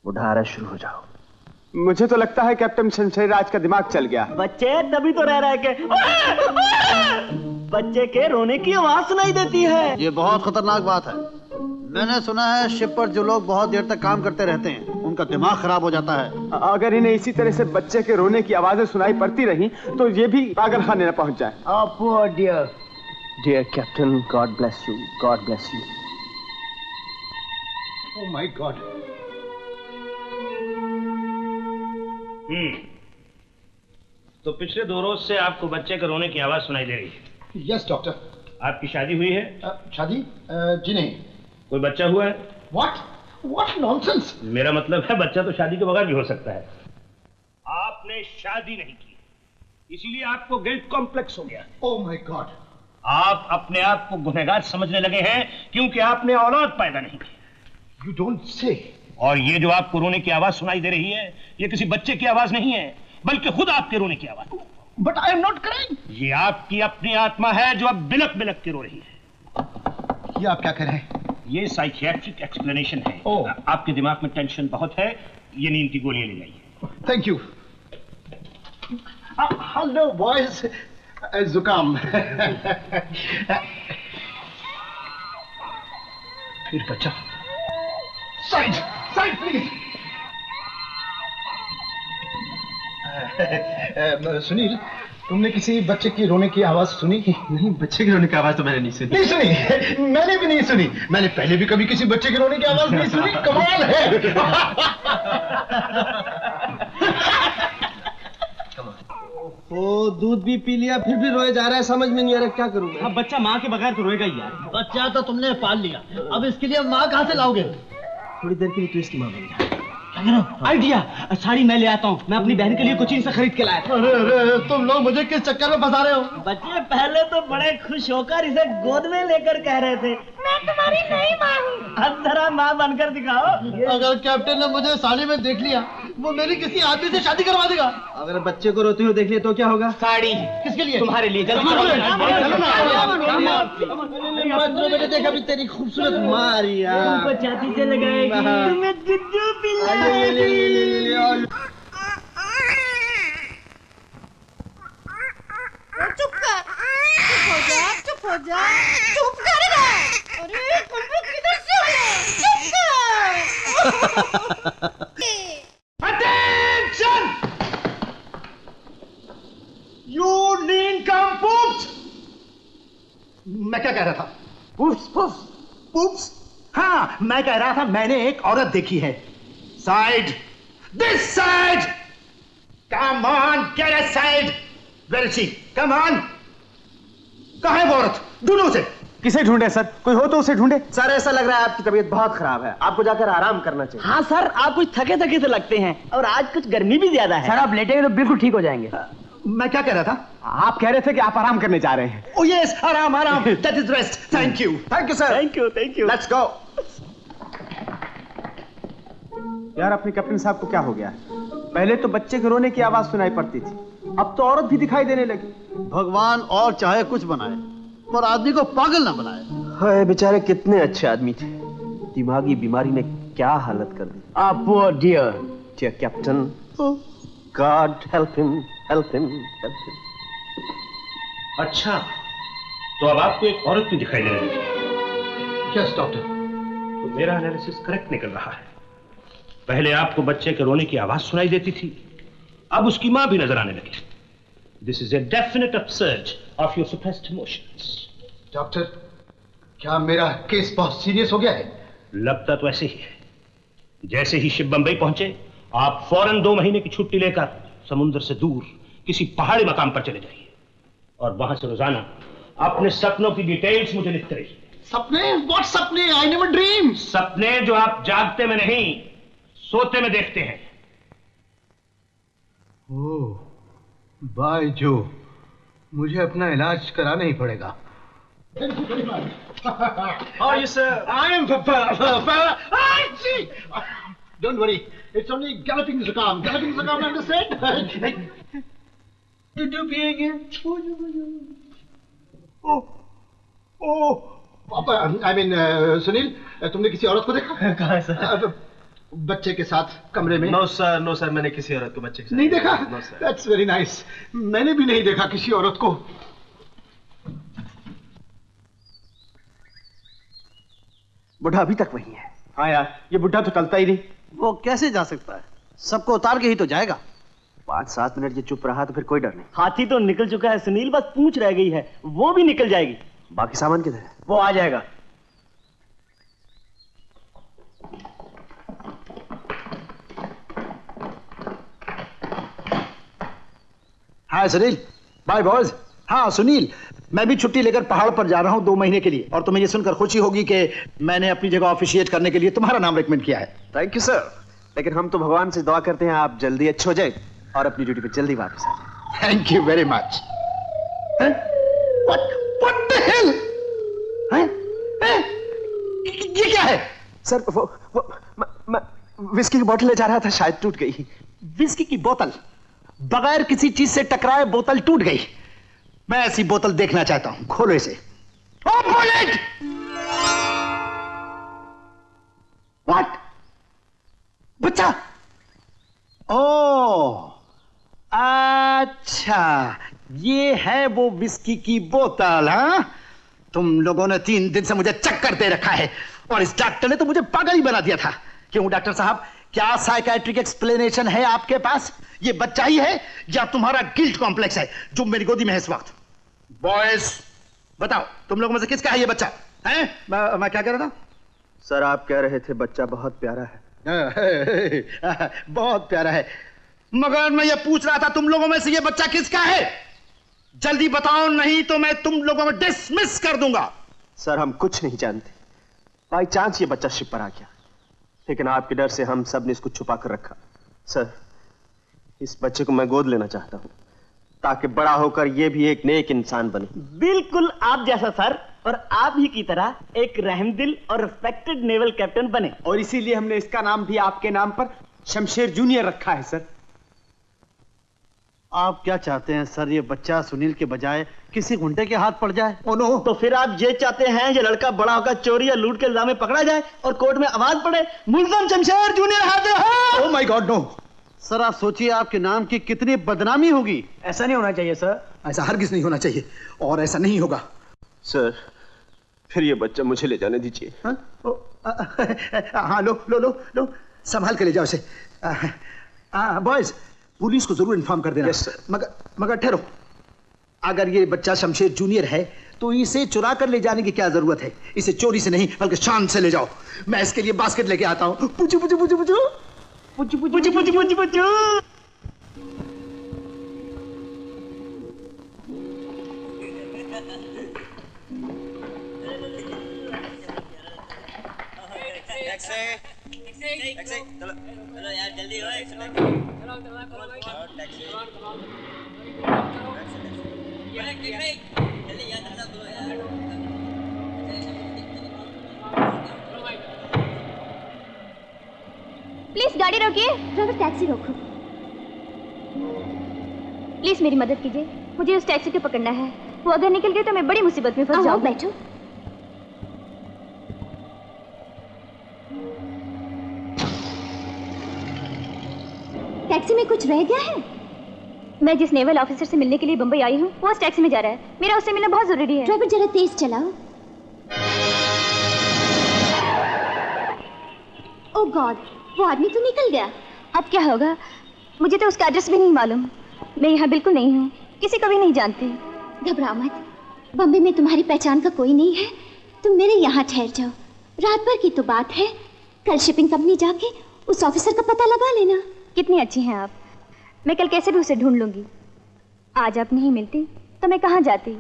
मुड़ारा शुरू हो जाओ। मुझे तो लगता है कैप्टन शमशेरराज का दिमाग चल गया। बच्चे तभी तो रह रहे के बच्चे के रोने की आवाज सुनाई देती है। ये बहुत खतरनाक बात है। मैंने सुना है शिप पर जो लोग बहुत देर तक काम करते रहते हैं उनका दिमाग खराब हो जाता है। अगर इन्हें इसी तरह से बच्चे के रोने की आवाजें सुनाई पड़ती रही तो ये भी पागल खाने न पहुंच जाए। poor dear. Dear Captain, God bless you. God bless you. Oh my God. तो पिछले 2 रोज से आपको बच्चे के रोने की आवाज सुनाई दे रही है। Yes doctor. आपकी शादी हुई है? शादी? जी नहीं। कोई बच्चा हुआ है? What nonsense? मेरा मतलब है बच्चा तो शादी के बगैर भी हो सकता है। आपने शादी नहीं की, इसीलिए आपको गिल्ट कॉम्प्लेक्स हो गया। Oh my God. आप अपने आप को गुनहगार समझने लगे हैं क्योंकि आपने औलाद पैदा नहीं की। You don't say. और ये जो आपको रोने की आवाज सुनाई दे रही है, ये किसी बच्चे की आवाज नहीं है, बल्कि खुद आपके रोने की आवाज। But I am not crying. ये आपकी अपनी आत्मा है जो अब बिलक बिलक के रो रही है। ये आप क्या कर रहे हैं? ये साइकियाट्रिक एक्सप्लेनेशन है। आपके दिमाग में टेंशन बहुत है, ये नींद की गोलियां ले जाइए। Thank you. Hello boys. जुकाम। फिर बच्चा। Side please. सुनील, तुमने किसी बच्चे की रोने की आवाज सुनी? नहीं, बच्चे की रोने की आवाज तो मैंने नहीं सुनी। नहीं सुनी? मैंने भी नहीं सुनी। मैंने पहले भी कभी किसी बच्चे के रोने की आवाज नहीं सुनी। कमाल है। ओ दूध भी पी लिया फिर भी रोए जा रहा है, समझ में नहीं आ रहा क्या करूं मैं। अब बच्चा माँ के बगैर तो रोएगा ही यार। बच्चा तो तुमने पाल लिया, अब इसके लिए माँ कहाँ से लाओगे? थोड़ी देर के लिए तू इसकी माँ बन जा। आइडिया, साड़ी मैं ले आता हूँ। मैं अपनी बहन के लिए कोचीन से खरीद के लाया था। अरे तुम लोग मुझे किस चक्कर में फंसा रहे हो? बच्चे पहले तो बड़े खुश होकर इसे गोद में लेकर कह रहे थे मैं तुम्हारी नई माँ हूँ। अब जरा माँ बनकर दिखाओ। अगर कैप्टन ने मुझे साड़ी में देख लिया, वो मेरी किसी आदमी से शादी करवा देगा। अगर बच्चे को रोते हुए देख लिया तो क्या होगा? साड़ी किसके लिए? तुम्हारे लिए। बेटे देख अभी तेरी खूबसूरत माँ तुमको छाती से लगाएगी, तुम्हें दुद्धू पिलाएगी। चुप कर, चुप हो जा, चुप कर ना। अरे तुम किधर से हो? चुप कर। Attention! You nincompoops! मैं क्या कह रहा था? Poops? हाँ, मैं कह रहा था मैंने एक औरत देखी है। Side! This side! Come on, get a side! Where is she? Come on! कहाँ है वो औरत? ढूंढो उसे। किसे ढूंढे सर? कोई हो तो उसे ढूंढे। सर ऐसा लग रहा है आपकी तबीयत बहुत खराब है, आपको जाकर आराम करना चाहिए। हाँ सर, आप कुछ थके थके से लगते हैं और आज कुछ गर्मी भी ज्यादा है। सर आप लेटेंगे तो बिल्कुल ठीक हो जाएंगे। मैं क्या कह रहा था? आप कह रहे थे कि आप आराम करने जा रहे हैं। Oh yes, आराम। That is rest. Thank you sir. Thank you. Let's go. यार अपने कैप्टन साहब को क्या हो गया? पहले तो बच्चे के रोने की आवाज सुनाई पड़ती थी, अब तो औरत भी दिखाई देने लगी। भगवान और चाहे कुछ बनाए पर आदमी को पागल ना बनाए। हाय बेचारे कितने अच्छे आदमी थे, दिमागी बीमारी ने क्या हालत कर दी। poor dear Captain, God help him. अच्छा, तो अब आपको एक औरत भी दिखाई दे रही है। Yes doctor. तो मेरा एनालिसिस करेक्ट निकल रहा है। पहले आपको बच्चे के रोने की आवाज सुनाई देती थी, अब उसकी मां भी नजर आने लगी। This is a definite upsurge of your suppressed emotions. Doctor, क्या मेरा केस बहुत सीरियस हो गया है? लगता तो ऐसे ही है। जैसे ही शिप बंबई पहुंचे, आप फौरन 2 महीने की छुट्टी लेकर समुद्र से दूर किसी पहाड़ी मकाम पर चले जाइए और वहां से रोजाना अपने सपनों की डिटेल्स मुझे लिखते रहिए। सपने? What सपने? I never dream. सपने जो आप जागते में नहीं, सोते में देखते हैं। ओह, बाय जो, मुझे अपना इलाज कराना ही पड़ेगा। How are you, sir? I am Don't worry, it's only galloping Zukam, understand? Did you piएंगे? I mean, Sunil, तुमने किसी औरत को देखा? कहाँ है सर? बच्चे के साथ कमरे में? नो सर, मैंने किसी औरत को बच्चे के साथ नहीं देखा? No sir. That's very nice. मैंने भी नहीं देखा किसी औरत को। बुढ़ा अभी तक वही है। हाँ यार, ये बुढ़ा तो चलता ही नहीं। वो कैसे जा सकता है? सबको उतार के ही तो जाएगा। 5-7 मिनट ये चुप रहा तो फिर कोई डर नहीं। हाथी तो निकल चुका है सुनील, बस पूंछ रह गई है, वो भी निकल जाएगी। बाकी सामान किधर है? वो आ जाएगा। हाय सुनील। Bye boys. हाँ सुनील, मैं भी छुट्टी लेकर पहाड़ पर जा रहा हूँ 2 महीने के लिए, और तुम्हें ये सुनकर खुशी होगी कि मैंने अपनी जगह ऑफिशिएट करने के लिए तुम्हारा नाम रिकमेंड किया है। थैंक यू सर, लेकिन हम तो भगवान से दुआ करते हैं आप जल्दी अच्छे हो जाए और अपनी ड्यूटी पे जल्दी वापस आ जाए। Thank you very much. What the hell? ये क्या है? सर मैं विस्की की बोतल ले जा रहा था, शायद टूट गई। विस्की की बोतल? बगैर किसी चीज से टकराए बोतल टूट गई? मैं ऐसी बोतल देखना चाहता हूं। खोलो इसे। What? बच्चा? ओह, अच्छा, ये है वो विस्की की बोतल। हाँ, तुम लोगों ने 3 दिन से मुझे चक्कर दे रखा है, और इस डॉक्टर ने तो मुझे पागल ही बना दिया था। क्यों डॉक्टर साहब, क्या साइकियाट्रिक एक्सप्लेनेशन है आपके पास? ये बच्चा ही है या तुम्हारा गिल्ट कॉम्प्लेक्स है जो मेरी गोदी में है इस वक्त? बॉयज बताओ, तुम लोगों में से किसका है ये बच्चा? हैं? मैं क्या कह रहा था? सर आप कह रहे थे बच्चा बहुत प्यारा है। बहुत प्यारा है, मगर मैं ये पूछ रहा था तुम लोगों में से ये बच्चा किसका है? जल्दी बताओ, नहीं तो मैं तुम लोगों को डिसमिस कर दूंगा। सर हम कुछ नहीं जानते, बाई चांस ये बच्चा शिप पर आ गया, लेकिन आपके डर से हम सब ने इसको छुपा कर रखा। सर इस बच्चे को मैं गोद लेना चाहता हूं ताकि बड़ा होकर ये भी एक नेक इंसान बने। बिल्कुल आप जैसा सर, और आप ही की तरह एक रहमदिल और रिस्पेक्टेड नेवल कैप्टन बने। और इसीलिए हमने इसका नाम भी आपके नाम पर शमशेर जूनियर रखा है। सर आप क्या चाहते हैं सर, ये बच्चा सुनील के बजाय किसी गुंडे के हाथ पड़ जाए? Oh no. तो फिर आप ये चाहते हैं ये लड़का बड़ा होकर चोरी या लूट के इल्जाम में पकड़ा जाए और कोर्ट में आवाज पड़े, मुल्ज़म शमशेर जूनियर हाजिर है। Oh my god no. Sir आप सोचिए आपके नाम की कितनी बदनामी होगी। ऐसा नहीं होना चाहिए सर। ऐसा हरगिज नहीं होना चाहिए, और ऐसा नहीं होगा। सर फिर ये बच्चा मुझे ले जाने दीजिए। हाँ लो, संभाल के ले जाओ इसे। बॉयज पुलिस को जरूर इन्फॉर्म कर देना। Yes sir. मगर ठहरो, अगर ये बच्चा शमशेर जूनियर है तो इसे चुरा कर ले जाने की क्या जरूरत है? इसे चोरी से नहीं बल्कि शान से ले जाओ। मैं इसके लिए बास्केट लेके आता हूँ। पुचू पुचू पुचू पुचू पुचू पुचू पुचू पुचू पुचू। चलो यार जल्दी हो। प्लीज गाड़ी रोकिए। ड्राइवर टैक्सी रोको। प्लीज मेरी मदद कीजिए, मुझे उस टैक्सी को पकड़ना है। वो अगर निकल गए तो मैं बड़ी मुसीबत में फंस जाऊंगी। बैठो। टैक्सी में कुछ रह गया है? मैं जिस नेवल ऑफिसर से मिलने के लिए बंबई आई हूँ वो उस टैक्सी में जा रहा है। मेरा उससे मिलना बहुत जरूरी है। ड्राइवर जरा तेज चलाओ। ओह गॉड, वो आदमी तो निकल गया। अब क्या होगा? मुझे तो उसका एड्रेस भी नहीं मालूम। मैं यहाँ बिल्कुल नहीं हूँ, किसी को भी नहीं जानती। घबराओ मत, बम्बई में तुम्हारी पहचान का कोई नहीं है। तुम मेरे यहाँ ठहर जाओ। रात भर की तो बात है, कल शिपिंग कंपनी जाके उस ऑफिसर का पता लगा लेना। कितनी अच्छी हैं आप, मैं कल कैसे भी उसे ढूंढ लूंगी। आज आप नहीं मिलती तो मैं कहाँ जाती।